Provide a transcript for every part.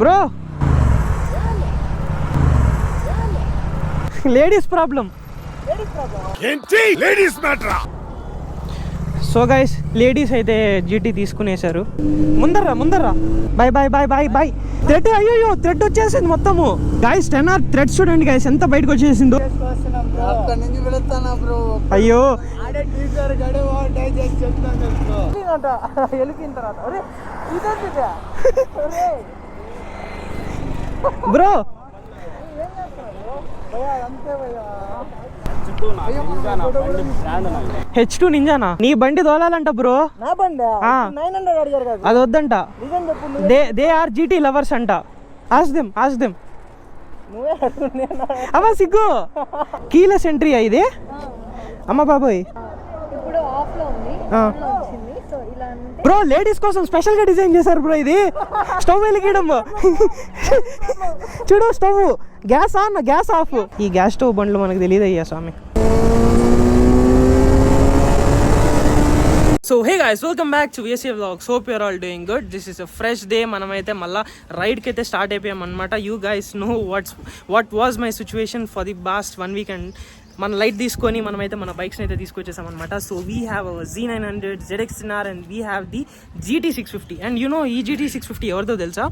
Bro ladies problem ఏంటి ladies మ్యాటరా. So guys ladies అయితే జీటీ తీసుకునేసారు. ముందర్రా bye bye bye bye bye. Thread అయ్యో థ్రెడ్ వచ్చేసింది మొత్తము. గైస్ 10R థ్రెడ్ చూడండి గైస్ ఎంత బయటకు వచ్చేసిందో. అయ్యో బ్రో H2 నింజానా? నీ బండి తోలాలంట బ్రో. నా బండి 900 అడిగారు కదా, అది వద్దంట. దే ఆర్ జీటీ లవర్స్ అంట. ఆస్క్ దెమ్ నువ్వే అమ్మ సిగ్గు. కీలెస్ ఎంట్రీ ఇది అమ్మ బాబోయ్. ఇప్పుడు ఆఫ్ లో ఉంది, సో ఇలా అంటే బ్రో లేడీస్ కోసం స్పెషల్ గా డిజైన్ చేశారు బ్రో. ఇది స్టవ్ వెలిగడం చూడు, stove gas on gas off. ఈ గ్యాస్ స్టవ్ బండ్లు మనకు తెలియదు అయ్యా స్వామి. So hey guys, welcome back to VSA Vlogs. Hope you're all doing good. This is a fresh day. మనమైతే మళ్ళీ రైడ్కి అయితే స్టార్ట్ అయిపోయాం అనమాట. You guys know what was my situation for the past 1 week. And మన light తీసుకొని మనమైతే మన బైక్స్ని అయితే తీసుకొచ్చేసాం అనమాట. So we have our Z900 ZX-R and we have the GT650. And you know ఈ GT650 ఎవరిదో తెలుసా?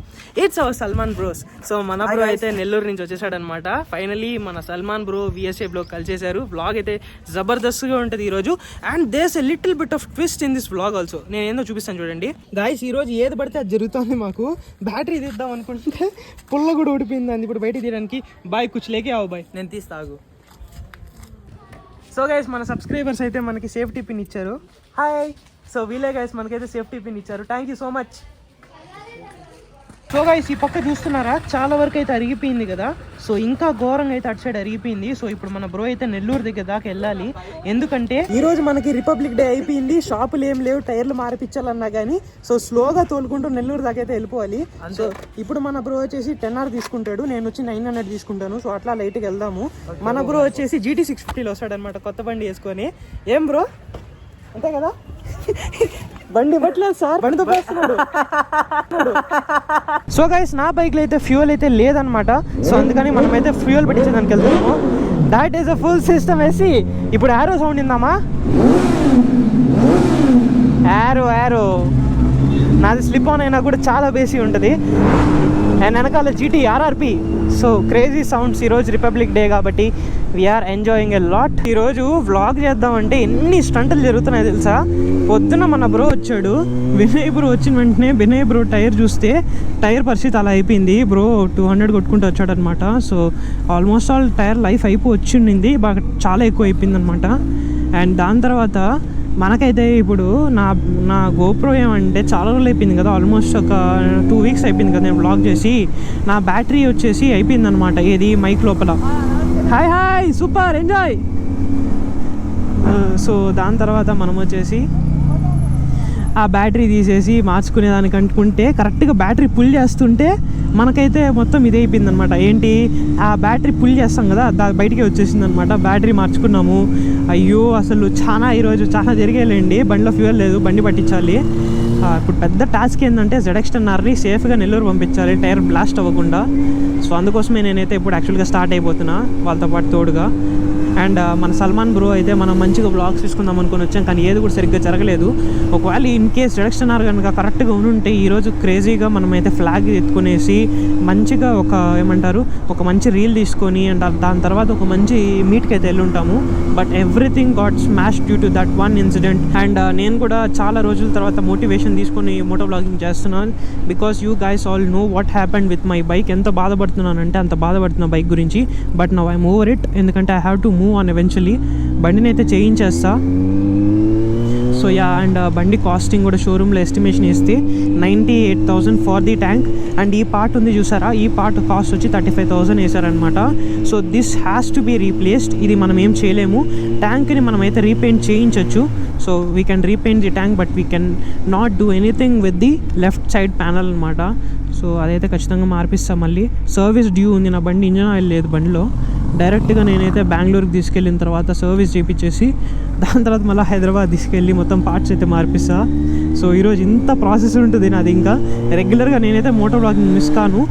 It's our Salman bro's. So మన బ్రో అయితే నెల్లూరు నుంచి వచ్చేసాడు అనమాట. ఫైనలీ మన సల్మాన్ బ్రో VSA బ్లాగ్ కలిసేశారు. బ్లాగ్ అయితే జబర్దస్త్గా ఉంటుంది ఈరోజు. And there's a little bit of twist in this blog also. నేను ఏందో చూపిస్తాను చూడండి గాయస్. ఈరోజు ఏది పడితే అది జరుగుతుంది మాకు. బ్యాటరీ తీద్దాం అనుకుంటే పుల్ల కూడా ఊడిపోయింది. ఇప్పుడు బయట తీయడానికి బాయ్ కుచ్లేకే ఆవు బాయ్, నేను తీస్తాగు. సో గైస్ మన సబ్స్క్రైబర్స్ అయితే మనకి సేఫ్టీ పిన్ ఇచ్చారు. హాయ్. సో వీలే గైస్ మనకైతే సేఫ్టీ పిన్ ఇచ్చారు. Thank you so much. So guys ఈ పక్క చూస్తున్నారా, చాలా వరకు అయితే అరిగిపోయింది కదా. సో ఇంకా ఘోరంగా అయితే అటు సైడ్ అరిగిపోయింది. సో ఇప్పుడు మన బ్రో అయితే నెల్లూరు దగ్గర దాకా వెళ్ళాలి. ఎందుకంటే ఈ రోజు మనకి రిపబ్లిక్ డే అయిపోయింది, షాపులు ఏం లేవు, టైర్లు మార్పించాలన్నా కానీ సో స్లోగా తోలుకుంటూ నెల్లూరు దాకా అయితే వెళ్ళిపోవాలి. సో ఇప్పుడు మన బ్రో వచ్చేసి 10R తీసుకుంటాడు, నేను వచ్చి 900 తీసుకుంటాను. సో అట్లా లైట్గా వెళ్దాము. మన బ్రో వచ్చేసి GT650లో వస్తాడు అనమాట, కొత్త బండి వేసుకొని. ఏం బ్రో అంతే కదా? బండి ఇవ్వట్లేదు సార్, బండితో పోస్తున్నాడు. సో గైస్ నా బైక్లో అయితే ఫ్యూయల్ అయితే లేదనమాట. సో అందుకని మనమైతే ఫ్యూయల్ పెట్టించడానికి వెళ్తాము. That is a full system వేసి. ఇప్పుడు యారో సౌండ్ ఇందామా? యారో నాది స్లిప్ ఆన్ అయినా కూడా చాలా బేసి ఉంటుంది. అండ్ వెనకాల GT RRP. So crazy sounds. ఈరోజు రిపబ్లిక్ డే కాబట్టి వీఆర్ ఎంజాయింగ్ ఎ లాట్. ఈరోజు వ్లాగ్ చేద్దామంటే ఎన్ని స్టంట్లు జరుగుతున్నాయి తెలుసా. పొద్దున మన బ్రో వచ్చాడు, వినయ్ బ్రో వచ్చిన వెంటనే వినయ్ బ్రో టైర్ చూస్తే టైర్ పరిస్థితి అలా అయిపోయింది. బ్రో 200 కొట్టుకుంటూ వచ్చాడు అనమాట. So almost all tyre life వచ్చిండింది, బాగా చాలా ఎక్కువ అయిపోయింది అనమాట. అండ్ దాని తర్వాత మనకైతే ఇప్పుడు నా గోప్రో ఏమంటే చాలా రోజులు అయిపోయింది కదా, ఆల్మోస్ట్ ఒక 2 weeks అయిపోయింది కదా నేను వ్లాగ్ చేసి. నా బ్యాటరీ వచ్చేసి అయిపోయింది అనమాట, ఏది మైక్ లోపల. Hi super enjoy. సో దాని తర్వాత మనం వచ్చేసి ఆ బ్యాటరీ తీసేసి మార్చుకునేదానికి అనుకుంటే కరెక్ట్గా బ్యాటరీ పుల్ చేస్తుంటే మనకైతే మొత్తం ఇది అయిపోయింది అనమాట. ఏంటి, ఆ బ్యాటరీ పుల్ చేస్తాం కదా, బయటికి వచ్చేసింది అనమాట. బ్యాటరీ మార్చుకున్నాము. అయ్యో అసలు ఈరోజు చాలా జరిగేలేండి. బండిలో ఫ్యూయల్ లేదు, బండి పట్టించాలి. ఇప్పుడు పెద్ద టాస్క్ ఏంటంటే ZX-10Rని సేఫ్గా నెల్లూరు పంపించాలి, టైర్ బ్లాస్ట్ అవ్వకుండా. సో అందుకోసమే నేనైతే ఇప్పుడు యాక్చువల్గా స్టార్ట్ అయిపోతున్నా వాళ్ళతో పాటు తోడుగా. అండ్ మన సల్మాన్ బ్రో అయితే మనం మంచిగా బ్లాగ్స్ తీసుకుందాం అనుకుని వచ్చాం, కానీ ఏది కూడా సరిగ్గా జరగలేదు. ఒకవేళ ఇన్ కేస్ ZX-10R కనుక కరెక్ట్గా ఉంటే ఈరోజు క్రేజీగా మనమైతే ఫ్లాగ్ ఎత్తుకునేసి మంచిగా ఒక మంచి రీల్ తీసుకొని అండ్ దాని తర్వాత ఒక మంచి మీట్కి అయితే వెళ్ళుంటాము. But everything got smash due to that one incident. And నేను కూడా చాలా రోజుల తర్వాత మోటివేషన్ తీసుకొని మోటో బ్లాగింగ్ చేస్తున్నాను. Because you guys all know what happened with my bike. ఎంత బాధపడుతున్నానంటే అంత బాధపడుతున్నా బైక్ గురించి. But now I'm over it. ఎందుకంటే I have to move on eventually. బండిని అయితే చేయించేస్తా. సో యా, అండ్ బండి కాస్టింగ్ కూడా షోరూమ్లో ఎస్టిమేషన్ ఇస్తే 98,000 ఫర్ ది ట్యాంక్. అండ్ ఈ పార్ట్ ఉంది చూసారా, ఈ పార్ట్ కాస్ట్ వచ్చి 35,000 వేసారనమాట. So this has to be replaced. ఇది మనం ఏం చేయలేము. ట్యాంక్ని మనం అయితే రీపెయింట్ చేయించవచ్చు. So we can repaint the tank, but we can not do anything with the left side panel అనమాట. సో అదైతే ఖచ్చితంగా మార్పిస్తాం. మళ్ళీ సర్వీస్ డ్యూ ఉంది నా బండి, ఇంజన్ ఆయిల్ లేదు బండిలో. డైరెక్ట్గా నేనైతే బెంగళూరుకి తీసుకెళ్ళిన తర్వాత సర్వీస్ చేయించేసి దాని తర్వాత మళ్ళీ హైదరాబాద్ తీసుకెళ్ళి మొత్తం పార్ట్స్ అయితే మార్పిస్తా. సో ఈరోజు ఇంత ప్రాసెస్ ఉంటుంది నాది. ఇంకా రెగ్యులర్గా నేనైతే మోటో వ్లాగింగ్ మిస్ కాను.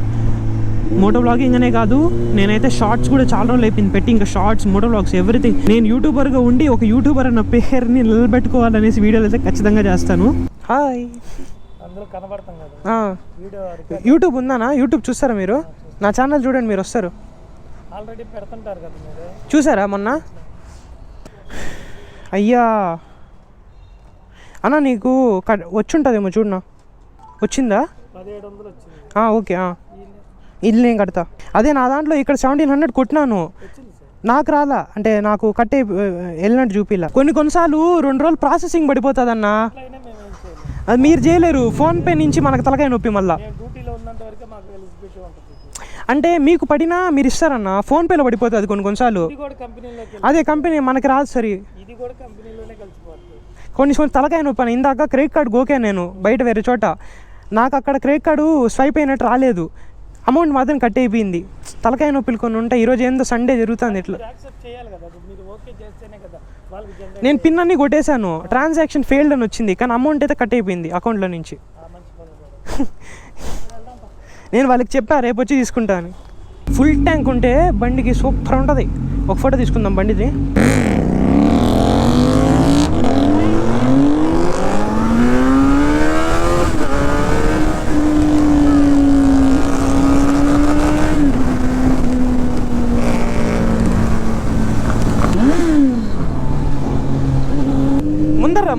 మోటో వ్లాగింగ్ అనే కాదు, నేనైతే షార్ట్స్ కూడా చాలా రోజులు అయిపోయింది పెట్టి. ఇంకా షార్ట్స్, మోటో వ్లాగ్స్, ఎవ్రీథింగ్. నేను యూట్యూబర్గా ఉండి ఒక యూట్యూబర్ అన్న పేరుని నిలబెట్టుకోవాలనేసి వీడియోలు అయితే ఖచ్చితంగా చేస్తాను. హాయ్, అందరూ కనబడతాం కదా వీడియో. యూట్యూబ్ ఉందానా? యూట్యూబ్ చూస్తారా మీరు? నా ఛానల్ చూడండి, మీరు వస్తారు. ఆల్రెడీ పెడుతుంటారు కదా మీరు, చూసారా మొన్న? అయ్యా అన్న, నీకు వచ్చుంటుందేమో చూడనా. వచ్చిందా? 1700 వచ్చింది. ఓకే, ఇల్లు నేను కడతా. అదే నా దాంట్లో ఇక్కడ 1700 కొట్టినాను, నాకు రాలా. అంటే నాకు కట్టే వెళ్ళినట్టు చూపిలా. కొన్నిసార్లు 2 రోజులు ప్రాసెసింగ్ పడిపోతుంది అన్న. అది మీరు చేయలేరు. ఫోన్పే నుంచి మనకు తలకాయ నొప్పి. మళ్ళీ డ్యూటీలో ఉన్నంత వరకు మాకు ఎలిజిబిలిటీ ఉంటుంది. అంటే మీకు పడినా మీరు ఇస్తారన్న, ఫోన్పేలో పడిపోతుంది కొన్నిసార్లు. ఇది కూడా కంపెనీలోకి, అదే కంపెనీ మనకి రాదు సరి. ఇది కూడా కంపెనీలోనే కలిసిపోతుంది. కొన్ని తలకాయ నొప్పి అని. ఇందాక క్రెడిట్ కార్డు గోకే నేను బయట వేరే చోట, నాకు అక్కడ క్రెడిట్ కార్డు స్వైప్ అయినట్టు రాలేదు, అమౌంట్ మాత్రం కట్ అయిపోయింది. తలకాయ నొప్పులు కొన్ని ఉంటాయి. ఈరోజు ఏందో సండే జరుగుతుంది ఇట్లా. యాక్సెప్ట్ చేయాలి కదా, మీరు ఓకే చేస్తేనే కదా వాళ్ళకి జనరేట్. నేను పిన్ అన్ని కొట్టేశాను, ట్రాన్సాక్షన్ ఫెయిల్డ్ అని వచ్చింది, కానీ అమౌంట్ అయితే కట్ అయిపోయింది అకౌంట్లో నుంచి. మంచి పని. నేను వాళ్ళకి చెప్పా రేపు వచ్చి తీసుకుంటా అని. ఫుల్ ట్యాంక్ ఉంటే బండికి సూపర్ ఉంటుంది. ఒక ఫోటో తీసుకుందాం బండిది.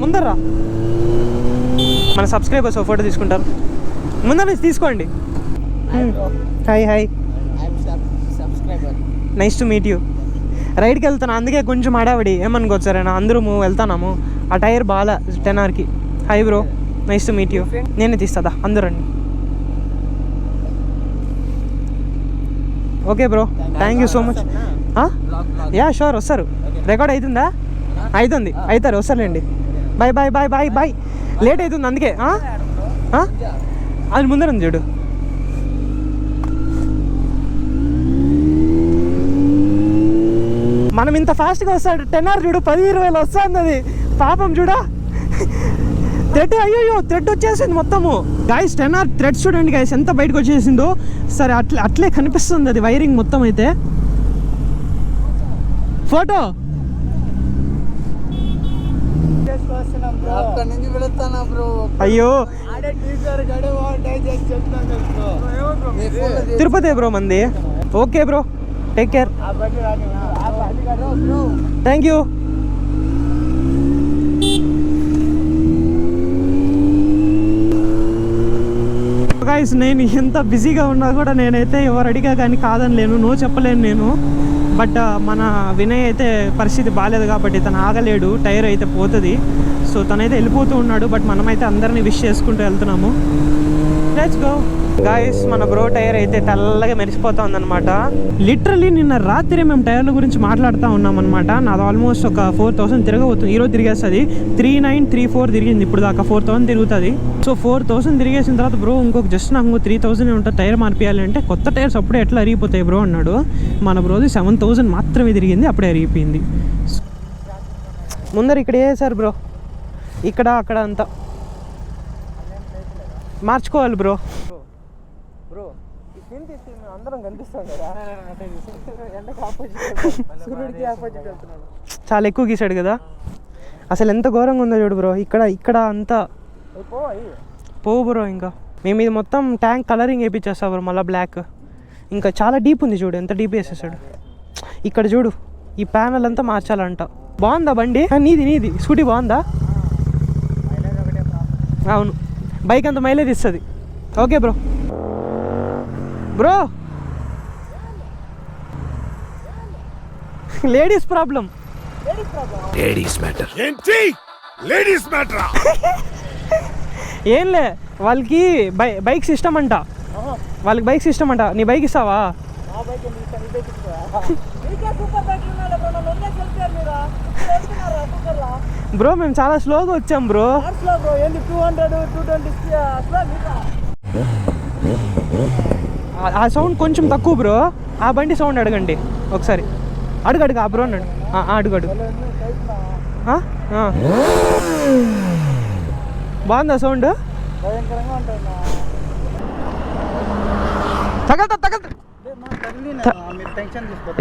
ముందర్రా మన సబ్స్క్రైబర్స్ ఫోటో తీసుకుంటారు. ముందర నుంచి తీసుకోండి. Hi, nice to meet you. రైడ్కి వెళ్తాను, అందుకే కొంచెం హడావిడి. ఏమనుకోవచ్చు సరేనా? అందరము వెళ్తాము. ఆ టైర్ బాగా 10Rకి. Hi bro, nice to meet you. నేనే తీస్తుందా, అందరండి. Okay bro, thank you so much. Yeah sure, వస్తారు. రికార్డ్ అవుతుందా? అవుతారు, వస్తారులేండి. బాయ్. లేట్ అవుతుంది అందుకే. అది ముందర ఉంది చూడు. మనం ఇంత ఫాస్ట్గా వస్తాడు 10R చూడు, 10-20 వస్తుంది అది. పాపం చూడా, థ్రెడ్. అయ్యో థ్రెడ్ వచ్చేసింది మొత్తము. గాయస్ 10R థ్రెడ్స్ చూడండి గాయస్, ఎంత బయటకు వచ్చేసిందో. సరే అట్లే కనిపిస్తుంది అది వైరింగ్ మొత్తం. అయితే ఫోటో అయ్యో తిరుపతి బ్రో మంది. Okay bro, take care. Thank you. Guys నేను ఎంత బిజీగా ఉన్నా కూడా నేనైతే ఎవరు అడిగా కానీ కాదని లేను, నో చెప్పలేను నేను. బట్ మన వినయ్ అయితే పరిస్థితి బాగాలేదు కాబట్టి తను ఆగలేడు, టైర్ అయితే పోతుంది. సో తనైతే వెళ్ళిపోతూ ఉన్నాడు. బట్ మనమైతే అందరినీ విష్ చేసుకుంటూ వెళ్తున్నాము. Let's go guys. మన బ్రో టైర్ అయితే తెల్లగా మెరిసిపోతా ఉందన్నమాట. లిటరలీ నిన్న రాత్రి మేము టైర్ల గురించి మాట్లాడుతూ ఉన్నాం అనమాట. నాది ఆల్మోస్ట్ ఒక 4000 తిరగబోతుంది. ఈరోజు తిరిగేస్తుంది 3934 తిరిగింది ఇప్పుడు దాకా. 4000 తిరుగుతుంది. సో 4000 తిరిగేసిన తర్వాత బ్రో ఇంకొక జస్ట్ నాకు 3000 ఉంటుంది టైర్ మార్పియాలి అంటే, కొత్త టైర్స్ అప్పుడే ఎట్లా అరిగిపోతాయి బ్రో అన్నాడు. మన బ్రోది 7000 మాత్రమే తిరిగింది, అప్పుడే అరిగిపోయింది. ముందర ఇక్కడ వేసారు బ్రో, ఇక్కడ అక్కడ అంతా మార్చుకోవాలి బ్రో. అందరం కనిపిస్తాం కదా, ఎండకి ఆపోజిట్, సూర్యుడికి ఆపోజిట్ వెళ్తున్నాడు. చాలా ఎక్కువ గీసాడు కదా. అసలు ఎంత ఘోరంగా ఉందో చూడు బ్రో. ఇక్కడ అంతా పోవు బ్రో. ఇంకా మేము ఇది మొత్తం ట్యాంక్ కలరింగ్ వేయించేస్తాం బ్రో, మళ్ళీ బ్లాక్. ఇంకా చాలా డీప్ ఉంది చూడు, ఎంత డీప్ వేసేసాడు. ఇక్కడ చూడు, ఈ ప్యానల్ అంతా మార్చాలంట. బాగుందా బండి? నీది స్కూటీ బాగుందా? అవును, బైక్ అంత మైలేజ్ ఇస్తుంది. Okay bro. Ladies problem. Ladies matter ఏంటి? లేడీస్ మ్యాటర్ ఏంలే, వాళ్ళకి బైక్స్ ఇష్టం అంట. వాళ్ళకి బైక్స్ ఇష్టం అంట. నీ బైక్ ఇస్తావా? బ్రో మేము చాలా స్లోగా వచ్చాం బ్రో. ఆ సౌండ్ కొంచెం తక్కువ బ్రో. ఆ బండి సౌండ్ అడగండి ఒకసారి. అడుగు ఆ బ్రో అన్నాడు. అడుగు బాగుందా సౌండ్?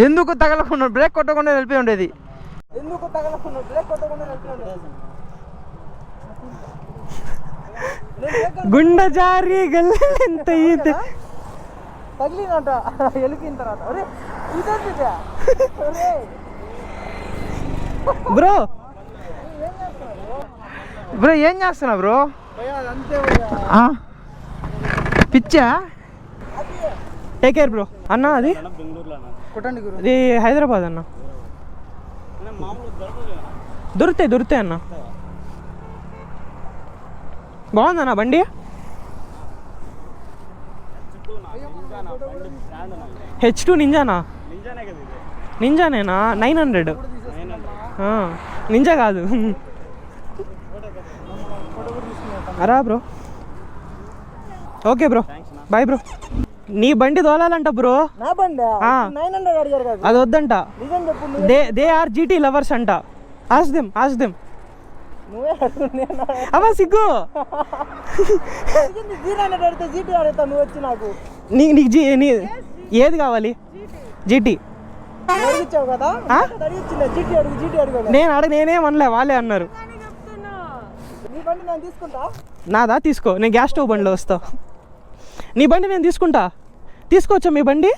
ఎందుకు తగలకుండా బ్రేక్ కొట్టకుండా వెళ్ళిపోయి ఉండేది. గుండె జారి గల్లెంత ఈత తగిలినంట ఎలికిన తర్వాత బ్రో బ్రో ఏం చేస్తున్నా బ్రో? పిచ్చా? Take care bro. అన్న అది ఇది హైదరాబాద్ అన్న. దొరుకుతాయి అన్న. బాగుందన్న బండి. H2 నింజానా? నింజానేనా? 900 నింజా కాదు. అరా bro. Okay bro, bye bro. నీ బండి తోలాలంట బ్రో. నా బండి 900 అడిగారు కదా. అది వద్దంట. నిజం చెప్పు. దే ఆర్ జీటీ లవర్స్ అంట. ఆస్ దెమ్ నువ్వే అమ్మా సిగ్గు. అడిగితే జీటీ అడుగుతా నువ్వు వచ్చి నాకు. నీకు ఏది కావాలి? జీటీ అడిగిచ్చావు కదా. అడిగిచ్చిందా జీటీ అడుగు జీటీ అడుగు. నేనేమనలే, వాళ్ళే అన్నారు. నీ బండి నేను తీసుకుంటా. నాదా? తీసుకో, నేను గ్యాస్ స్టవ్ బండిలో వస్తా. నీ బండి నేను తీసుకుంటా. తీసుకోవచ్చా మీ బండి?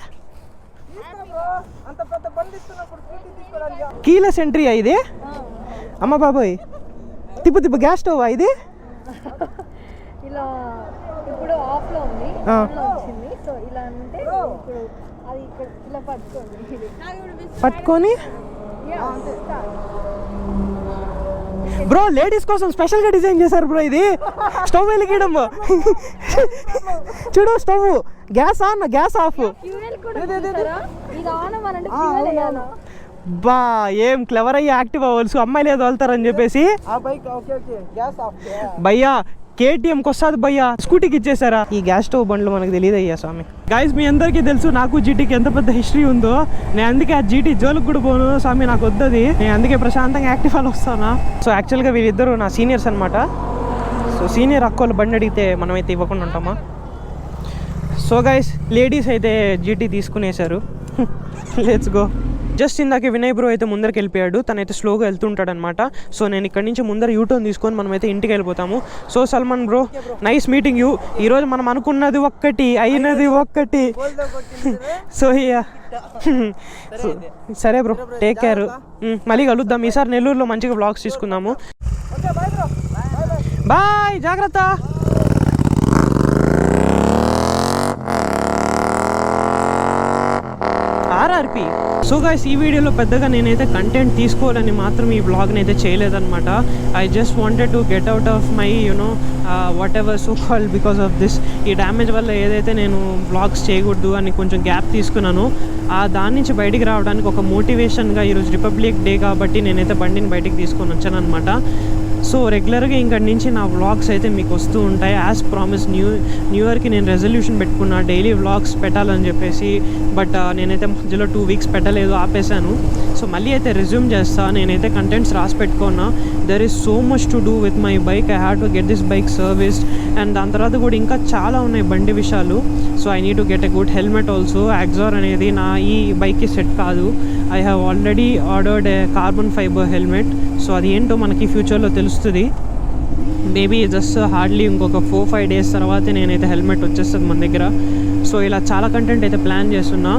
అంత పెద్ద బండి ఇస్తున్నప్పుడు జీటీ తీసుకోవడానికి. కీలెస్ ఎంట్రీ ఇది. అమ్మ బాబోయ్, తిప్పు గ్యాస్ స్టవ్ ఇది. ఇలా ఇప్పుడు ఆఫ్ లో ఉంది, ఆన్ లో వచ్చింది. సో ఇలా అంటే ఇప్పుడు అది ఇక్కడ ఇలా పట్టుకొని బ్రో లేడీస్ కోసం స్పెషల్ గా డిజైన్ చేశారు బ్రో. ఇది స్టవ్ వెలిగించడం. చూడు, stove gas on gas of. బా ఏం క్లెవర్ అయ్యి యాక్టివ్ అవ్వచ్చు, అమ్మాయిలు ఏదో వెళ్తారని చెప్పేసి. భయ్యా కేటీఎంకి వస్తుంది భయ్యా, స్కూటీకి ఇచ్చేసారా? ఈ గ్యాస్ స్టవ్ బండ్లు మనకు తెలియదు అయ్యా స్వామి. గైస్ మీ అందరికీ తెలుసు నాకు జీటీకి ఎంత పెద్ద హిస్టరీ ఉందో. నేను అందుకే ఆ జీటీ జోలికి కూడా పోను స్వామి, నాకు వద్దది. నేను అందుకే ప్రశాంతంగా యాక్టివ్ అలా వస్తానా. సో యాక్చువల్గా వీళ్ళిద్దరు నా సీనియర్స్ అనమాట. సో సీనియర్ అక్కోళ్ళు బండి అడిగితే మనమైతే ఇవ్వకుండా ఉంటామా? సో గైస్ లేడీస్ అయితే జీటీ తీసుకునేశారు. Let's go. జస్ట్ ఇందాక వినయ్ బ్రో అయితే ముందరికి వెళ్ళిపోయాడు. తనైతే స్లోగా వెళ్తుంటాడు అనమాట. సో నేను ఇక్కడ నుంచి ముందర యూటర్న్ తీసుకొని మనమైతే ఇంటికి వెళ్ళిపోతాము. So Salman bro, nice meeting you. ఈరోజు మనం అనుకున్నది ఒక్కటి, అయినది ఒక్కటి. సో సరే బ్రో, టేక్ కేర్. మళ్ళీ కలుద్దాం. ఈసారి నెల్లూరులో మంచిగా వ్లాగ్స్ తీసుకుందాము. బాయ్, జాగ్రత్త. ఆర్ఆర్పి. సో గైస్ ఈ వీడియోలో పెద్దగా నేనైతే కంటెంట్ తీసుకోవాలని మాత్రం ఈ వ్లాగ్ని అయితే చేయలేదన్నమాట. I just wanted to get out of my whatever so called because of this. ఈ డ్యామేజ్ వల్ల ఏదైతే నేను వ్లాగ్స్ చేయకూడదు అని కొంచెం గ్యాప్ తీసుకున్నాను, దాని నుంచి బయటికి రావడానికి ఒక మోటివేషన్గా ఈరోజు రిపబ్లిక్ డే కాబట్టి నేనైతే బండిని బయటికి తీసుకొని వచ్చాను అనమాట. సో రెగ్యులర్గా ఇంకటి నుంచి నా వ్లాగ్స్ అయితే మీకు వస్తూ ఉంటాయి. యాజ్ ప్రామిస్ న్యూ ఇయర్కి నేను రెజల్యూషన్ పెట్టుకున్నా డైలీ వ్లాగ్స్ పెట్టాలని చెప్పేసి. బట్ నేనైతే మధ్యలో 2 వీక్స్ పెట్టలేదు, ఆపేశాను. సో మళ్ళీ అయితే రెజ్యూమ్ చేస్తా. నేనైతే కంటెంట్స్ రాసి పెట్టుకున్నా. There is so much to do with my bike. I have to get this bike serviced. And దాని తర్వాత కూడా ఇంకా చాలా ఉన్నాయి బండి విషయాలు. So I need to get a good helmet also. Axor అనేది నా ఈ బైక్కి సెట్ కాదు. I have already ordered a carbon fibre helmet. So అది ఏంటో మనకి ఫ్యూచర్లో తెలుస్తుంది. మేబీ జస్ట్ హార్డ్లీ ఇంకొక 4-5 డేస్ తర్వాతే నేనైతే హెల్మెట్ వచ్చేస్తుంది మన దగ్గర. సో ఇలా చాలా కంటెంట్ అయితే ప్లాన్ చేస్తున్నా.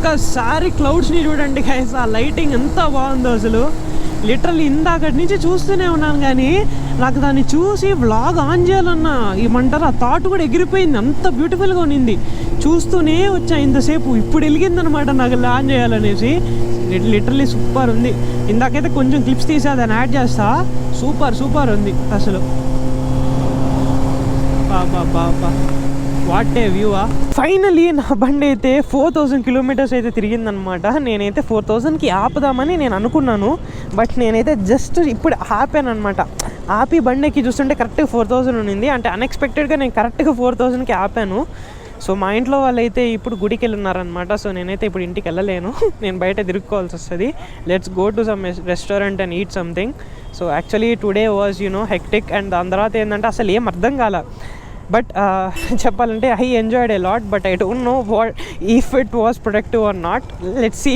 ఒక్కసారి క్లౌడ్స్ని చూడండి గైస్, ఆ లైటింగ్ ఎంత బాగుందో అసలు. లిటరల్లీ ఇందాకటి నుంచి చూస్తూనే ఉన్నాను కానీ నాకు దాన్ని చూసి వ్లాగ్ ఆన్ చేయాలన్న ఏమంటారు ఆ థాట్ కూడా ఎగిరిపోయింది, అంత బ్యూటిఫుల్గా ఉన్నింది. చూస్తూనే వచ్చా ఇంతసేపు, ఇప్పుడు వెలిగిందనమాట నాకు ఆన్ చేయాలనేసి. లిటరల్లీ సూపర్ ఉంది. ఇందాకైతే కొంచెం క్లిప్స్ తీసి దాన్ని యాడ్ చేస్తా. సూపర్ ఉంది అసలు. బాబా వాట్ ఏ వ్యూ. ఫైనలీ నా బండి అయితే 4000 కిలోమీటర్స్ అయితే తిరిగిందనమాట. నేనైతే 4000కి ఆపుదామని నేను అనుకున్నాను, బట్ నేనైతే జస్ట్ ఇప్పుడు ఆపాను అనమాట. ఆపి బండి ఎక్కి చూస్తుంటే కరెక్ట్గా 4000 ఉన్నింది. అంటే అన్ఎక్స్పెక్టెడ్గా నేను కరెక్ట్గా 4000కి ఆపాను. సో మా ఇంట్లో వాళ్ళైతే ఇప్పుడు గుడికి వెళ్ళున్నారనమాట. సో నేనైతే ఇప్పుడు ఇంటికి వెళ్ళలేను, నేను బయట తిరుక్కోవాల్సి వస్తుంది. Let's go to some restaurant and eat something. So actually today was hectic. And దాని తర్వాత ఏంటంటే అసలు ఏం అర్థం కాల. బట్ చెప్పాలంటే I enjoyed a lot, but I don't know what if it was productive or not. Let's see,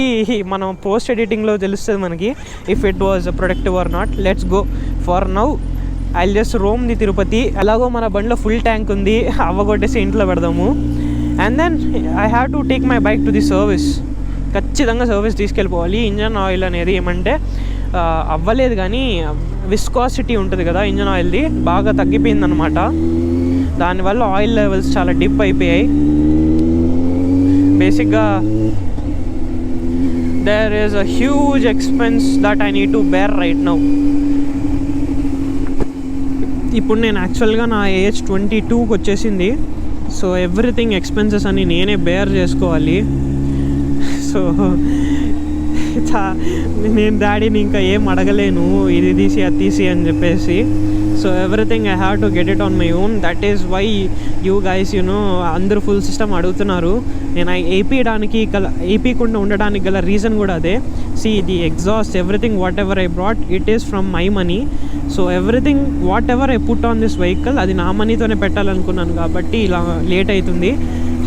మనం post ఎడిటింగ్లో తెలుస్తుంది మనకి if it was productive or not. Let's go. For now I just roam the Tirupati. అలాగో మన బండిలో full tank ఉంది, అవ్వగొట్టేసి ఇంట్లో పెడదాము. And then I have to take my bike to the service. ఖచ్చితంగా సర్వీస్ తీసుకెళ్ళిపోవాలి. ఇంజన్ ఆయిల్ అనేది ఏమంటే అవ్వలేదు కానీ విస్కాసిటీ ఉంటుంది కదా ఇంజన్ ఆయిల్ది, బాగా తగ్గిపోయిందనమాట. దానివల్ల ఆయిల్ లెవెల్స్ చాలా డిప్ అయిపోయాయి. బేసిక్గా there is a huge expense that I need to bear right now. ఇప్పుడు నేను యాక్చువల్గా నా ఏజ్ 22కి వచ్చేసింది. సో ఎవ్రీథింగ్ ఎక్స్పెన్సెస్ అని నేనే బేర్ చేసుకోవాలి. సో నేను డాడీని ఇంకా ఏం అడగలేను, ఇది తీసి అది తీసి అని చెప్పేసి. So everything I have to get it on my own. That is why you guys అందరూ ఫుల్ సిస్టమ్ అడుగుతున్నారు. నేను ఏపీకుండా ఉండడానికి గల రీజన్ కూడా అదే. See the exhaust everything whatever I brought it is from my money. So everything whatever I put on this vehicle అది నా మనీతోనే పెట్టాలనుకున్నాను కాబట్టి ఇలా లేట్ అవుతుంది.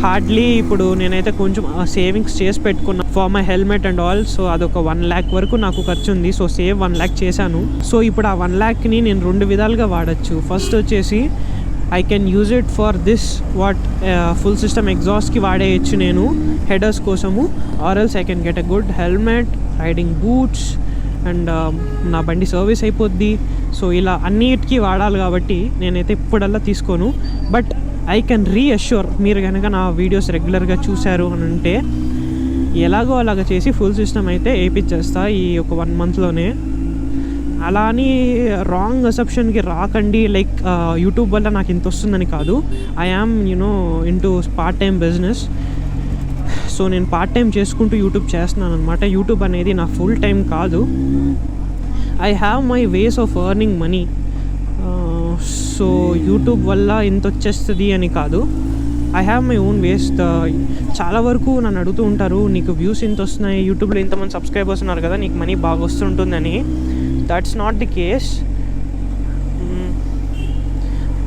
హార్డ్లీ ఇప్పుడు నేనైతే కొంచెం సేవింగ్స్ చేసి పెట్టుకున్నాను for my helmet and all. So అదొక 1 lakh వరకు నాకు ఖర్చు ఉంది. సో సేవ్ 1 lakh చేశాను. సో ఇప్పుడు ఆ 1 lakhని నేను 2 విధాలుగా వాడచ్చు. ఫస్ట్ వచ్చేసి I can use it for this full system ఎగ్జాస్ట్కి వాడేయచ్చు నేను హెడర్స్ కోసము. Or else I can get a good helmet, riding boots and నా బండి సర్వీస్ అయిపోద్ది. సో ఇలా అన్నిటికీ వాడాలి కాబట్టి నేనైతే ఇప్పుడల్లా తీసుకోను. బట్ ఐ కెన్ రీఅష్యూర్, మీరు కనుక నా వీడియోస్ రెగ్యులర్గా చూశారు అని అంటే ఎలాగో అలాగ చేసి ఫుల్ సిస్టమ్ అయితే వేయించేస్తా ఈ ఒక 1 monthలోనే. అలా అని రాంగ్ అసెప్షన్కి రాకండి. లైక్ యూట్యూబ్ వల్ల నాకు ఇంత వస్తుందని కాదు. I am into part time business. So నేను పార్ట్ టైం చేసుకుంటూ యూట్యూబ్ చేస్తున్నాను అనమాట. యూట్యూబ్ అనేది నా ఫుల్ టైం కాదు. I have my ways of earning money. So YouTube వల్ల ఇంత వచ్చేస్తుంది అని కాదు. I have my own ways. చాలా వరకు నన్ను అడుగుతూ ఉంటారు, నీకు వ్యూస్ ఇంత వస్తున్నాయి, యూట్యూబ్లో ఇంతమంది సబ్స్క్రైబర్స్ ఉన్నారు కదా, నీకు మనీ బాగా వస్తుంటుందని. That's not the case.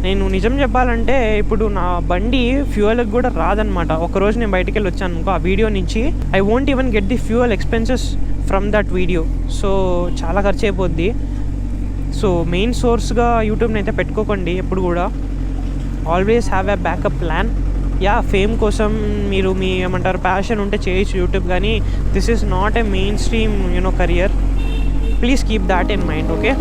నేను నిజం చెప్పాలంటే ఇప్పుడు నా బండి ఫ్యూయల్కి కూడా రాదనమాట. ఒకరోజు నేను బయటికి వెళ్ళి వచ్చాను అనుకో, ఆ వీడియో నుంచి I won't even get the fuel expenses from that video. So చాలా ఖర్చు అయిపోద్ది. సో మెయిన్ సోర్స్గా యూట్యూబ్ని అయితే పెట్టుకోకండి ఎప్పుడు కూడా. Always have a backup plan. Fame కోసం మీరు మీ ఏమంటారు ప్యాషన్ ఉంటే చేయొచ్చు యూట్యూబ్, కానీ this is not a main stream career. Please keep that in mind. Okay.